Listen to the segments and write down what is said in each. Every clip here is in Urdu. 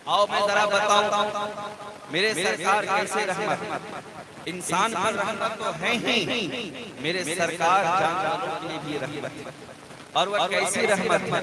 آؤ میں ذرا بتاؤں میرے سرکار کیسے رحمت، انسان پر رحمت تو ہے ہی، میرے سرکار جانوروں کے لیے بھی رحمت، اور وہ کیسی رحمت ہے۔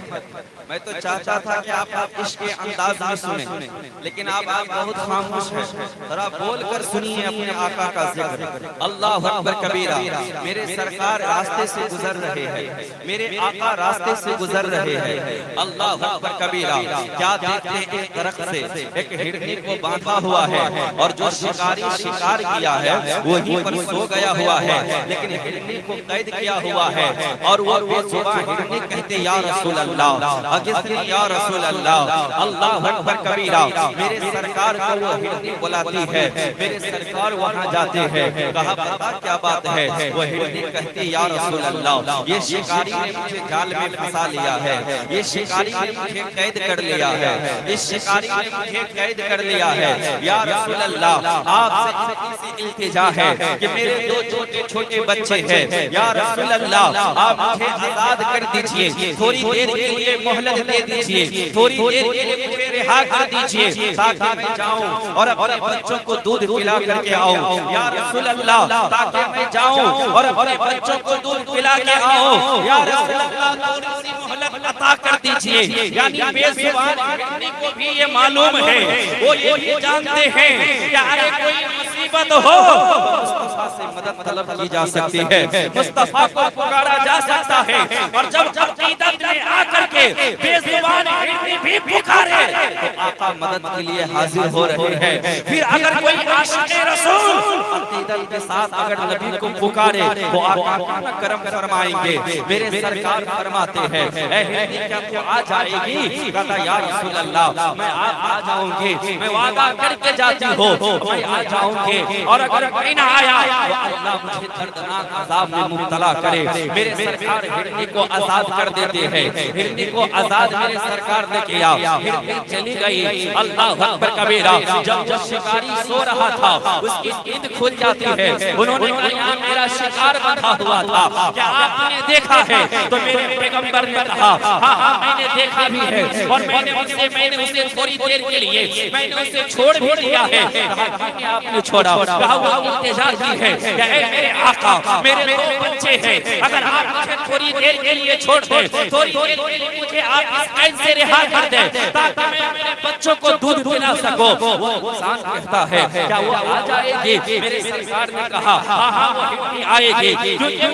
میں تو چاہتا تھا کہ آپ عشق کے انداز میں سنیں، لیکن آپ بہت خاموش ہیں، ذرا بول کر سنیے اپنے آقا کا ذکر۔ اللہ اکبر کبیرہ، میرے سرکار راستے سے گزر رہے ہیں، میرے آقا راستے سے گزر رہے ہیں، اللہ اکبر کبیرہ۔ کیا دیکھتے ہیں ایک درخت سے ایک ہرنی کو باندھا ہوا ہے، اور جو شکاری شکار کیا ہے وہیں پر سو گیا ہوا ہے، لیکن ہرنی کو قید کیا ہوا ہے، اور وہ بے زبان کہتے یا رسول اللہ اغثنی یا رسول اللہ، اللہ اکبر کبیرہ۔ میرے سرکار کو وہ ہرنی بلاتی ہے، میرے سرکار وہاں جاتے ہیں، کہا پتا کیا بات ہے؟ وہ ہرنی کہتی یا رسول اللہ یہ شکاری نے مجھے جال میں پھنسا لیا ہے، یہ شکاری نے مجھے قید کر لیا ہے، اس شکاری نے مجھے قید کر لیا ہے، یا رسول اللہ آپ سے اس التجا ہے کہ میرے دو چھوٹے چھوٹے بچے ہیں، یا رسول اللہ آپ مجھے آزاد کر دیجئے، تھوڑی دیر کے لیے مہلت دے دیجئے، تھوڑی دیر کے لیے مجھے رہا کر دیجئے تاکہ میں جاؤں اور اپنے بچوں کو دودھ پلا کر کے آؤں، یا رسول اللہ تاکہ میں جاؤں اور اپنے بچوں کو دودھ پلا کے آؤں، یا رسول اللہ تھوڑی سی مہلت عطا کر دیجئے۔ یعنی بے زبان ہرنی کو بھی یہ معلوم ہے، وہ یہ جانتے ہیں کہ اگر کوئی مصیبت ہو مصطفیٰ سے مدد طلب کی جا سکتی ہے، مصطفیٰ کو پکارا جا سکتا ہے، اور جب عقیدت میں آ کر کے بے زبان ہرنی بھی پکارے تو آقا مدد کے لیے حاضر ہو رہے ہیں۔ پھر اگر کوئی عاشق رسول عقیدت کے ساتھ اگر نبی کو پکارے تو آقا کیا کرم فرمائیں گے؟ میرے سرکار فرماتے ہیں اے ہرنی کیا تو آ جائے گی؟ کہتا یا رسول اللہ میں آ جاؤں گی، میں وعدہ کر کے جاتی ہوں میں آ جاؤں گی، اور اگر کوئی نہ آیا تو اللہ مجھے دردناک عذاب میں مبتلا کرے۔ میرے سرکار ہرنی کو آزاد کر دیتے ہیں، ہرنی کو آزاد میرے سرکار نے کیا، ہرنی چلی گئی، اللہ اکبر کبیرہ۔ جب شکاری سو رہا تھا اس کی نیند کھل جاتی ہے، انہوں نے کہا میرا شکار بندھا ہوا تھا، کیا آپ نے دیکھا ہے؟ تو میرے پیغمبر نے کہا ہاں میں نے دیکھا بھی ہے، اور میں نے اسے تھوڑی دیر کے لیے میں نے اسے چھوڑ بھی دیا ہے۔ کہا کہ آپ نے چھوڑا؟ کہا وہ التجا کی ہے کہ اے میرے آقا میرے دو بچے ہیں، اگر آپ مجھے تھوڑی دیر کے لیے چھوڑ دیں، تھوڑی دیر کے لیے مجھے آپ اس قید سے رہا کر دیں تاکہ میں اپنے بچوں کو دودھ پلا سکوں۔ وہ انسان کہتا ہے کیا وہ آ جائے گی؟ میرے سرکار نے کہا ہاں وہ ہرنی آئے گی، کیونکہ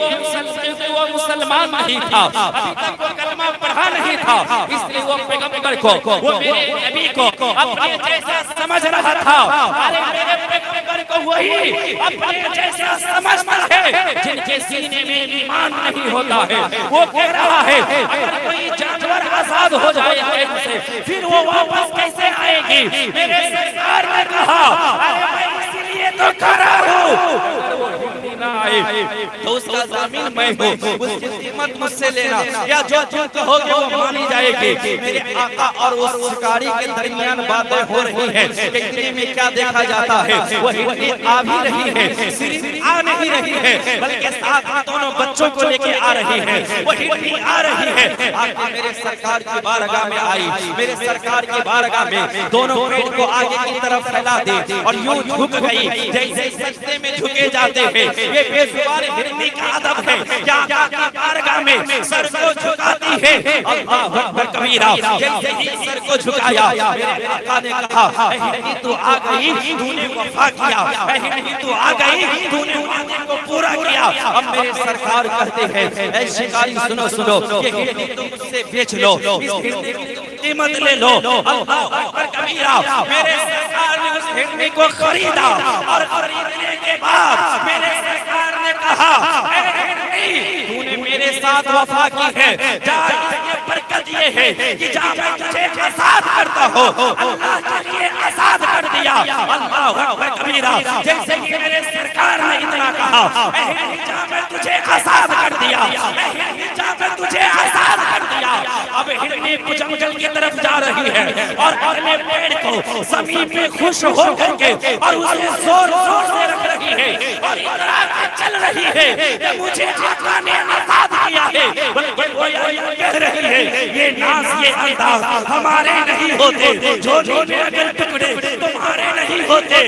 وہ مسلمان نہیں تھا، ابھی تک وہ کلمہ پڑھا نہیں تھا، اس لیے وہ پیغمبر کو وہ میرے نبی کو اپنے جیسا سمجھ رہا تھا۔ ارے میرے پیغمبر کو وہی اپنے جیسا سمجھتا ہے جن کے سینے میں ایمان نہیں ہوتا ہے۔ وہ کہہ رہا ہے اگر کوئی جانور آزاد ہو جائے قید سے پھر وہ واپس کیسے آئے گی؟ میرے سرکار نے کہا ارے میں اسی لیے تو کھڑا ہوں نہ آئے تو اس کا ضامن میں ہوں، اس کی قیمت مجھ سے لینا، یا جو تم کہوگے وہ مانی جائے گی۔ میرے آقا اور اس شکاری کے درمیان باتیں ہو رہی ہیں کہ اتنے میں کیا دیکھا جاتا ہے، وہ ہرنی آ بھی رہی ہے، صرف آ نہیں رہی ہے بلکہ ساتھ دونوں بچوں کو لے کے آ رہی ہے، وہ ہرنی آ رہی ہے۔ آقا میرے سرکار کی بارگاہ میں آئی، میرے سرکار کی بارگاہ میں دونوں پیٹ کو آگے کی طرف پھیلا دی اور یوں جھک گئی جیسے سجدے میں جھکے جاتے ہیں۔ یہ بے زبان ہرنی کا ادب ہے کہ آقا کی بارگاہ میں سر کو جھکاتی ہے، اللہ اکبر کبیرہ۔ جیسے ہی سر کو جھکایا میرے آقا نے کہا اے ہرنی تو آ گئی، تو نے وفا کیا، اے ہرنی تو آ گئی، تو نے وعدے کو پورا کیا۔ اب میرے سرکار کہتے ہیں اے شکاری سنو سنو، یہ ہرنی تم مجھ سے بیچ لو، اس ہرنی کی قیمت لے لو، اللہ اکبر کبیرہ۔ میرے سرکار نے اس ہرنی کو خریدا، اور خریدنے کے بعد میرے سرکار نے کہا اے ہرنی تو نے میرے ساتھ وفا کی ہے، یہ برکت یہ ہے کہ جہاں میں تجھے آزاد کرتا ہوں اللہ کے لیے آزاد کر دیا، اللہ اکبر کبیرہ۔ جیسے کہ میرے میرے سرکار نے اتنا کہا اے ہندجا میں تجھے آزاد کر دیا، اے ہندجا میں تجھے آزاد کر دیا۔ اب ہرنی جنگل کی طرف جا رہی ہے اور اگلے پیڑ کو زمین پہ خوش ہو کر کے اور اسے زور زور سے رکھ رہی ہے اور اتنا کے چل رہی ہے کہ مجھے آقا نے آزاد کیا ہے، بلکہ وہ یہ کہہ رہی ہے یہ ناز یہ انداز ہمارے نہیں ہوتے، جو نینے اگر ٹکڑے تمہارے نہیں ہوتے،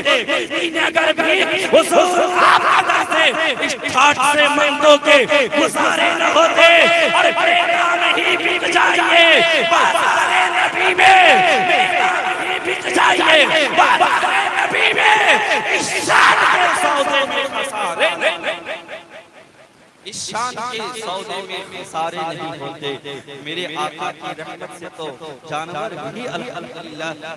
نینے اگر بھی حضور آپ ادا سے اس ٹھاٹ سے مندوں کے گزارے نہ ہوتے، اور بیٹا نہیں بک جائیے بازار نبی میں، بیٹا نہیں بک جائیے بازار نبی میں، اس شان کے سودے میں خسارے نہیں، اس شان کے سودے میں خسارے نہیں ہوتے۔ میرے آقا کی رحمت سے تو جانور بھی الحمدللہ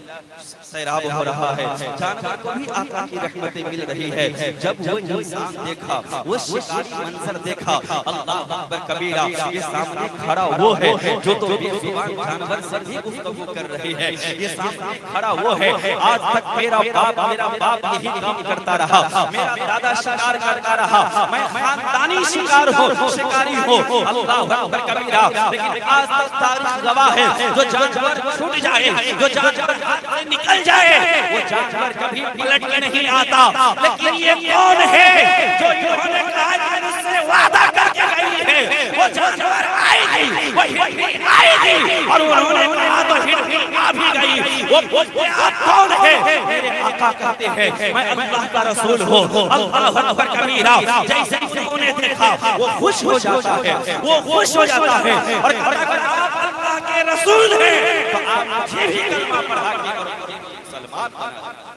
سیراب ہو رہا ہے، جانور کو بھی آقا کی رحمتیں مل رہی ہے۔ جب وہ انسان دیکھا، وہ شکاری منظر دیکھا، اللہ اکبر کبیرہ، یہ سامنے کھڑا وہ ہے جو تو بے زبان جانور سے بھی گفتگو کر رہی ہے، یہ سامنے کھڑا وہ ہے۔ آج تک میرا باپ یہی کام کرتا رہا، میرا دادا شکار کرتا رہا، میں خاندانی شکار شکاری ہو، اللہ اکبر کبیرہ، لیکن آج تک تاریخ گواہ ہے جو جانور چھوٹ جائے، جو جانور نکل جائے، وہ جانور کبھی پلٹ کے نہیں آتا۔ لیکن یہ کون ہے جو انہوں نے کہا کہ اس سے وعدہ کر کے گئی ہے وہ جانور آئے گی، وہ ہرنی آئے گی، اور انہوں نے کہا تو ہرنی آ بھی گئی۔ وہ پوچھتے آپ کون ہے؟ میرے آقا کہتے ہیں میں اللہ کا رسول ہوں، اللہ اکبر کبیرہ۔ جیسے انہوں نے دیکھا وہ خوش ہو جاتا ہے، وہ خوش ہو جاتا ہے اور اگر آپ اللہ کے رسول ہیں تو آپ مجھے بھی کلمہ پڑھا کے اور مجھے بھی مسلمان بنا۔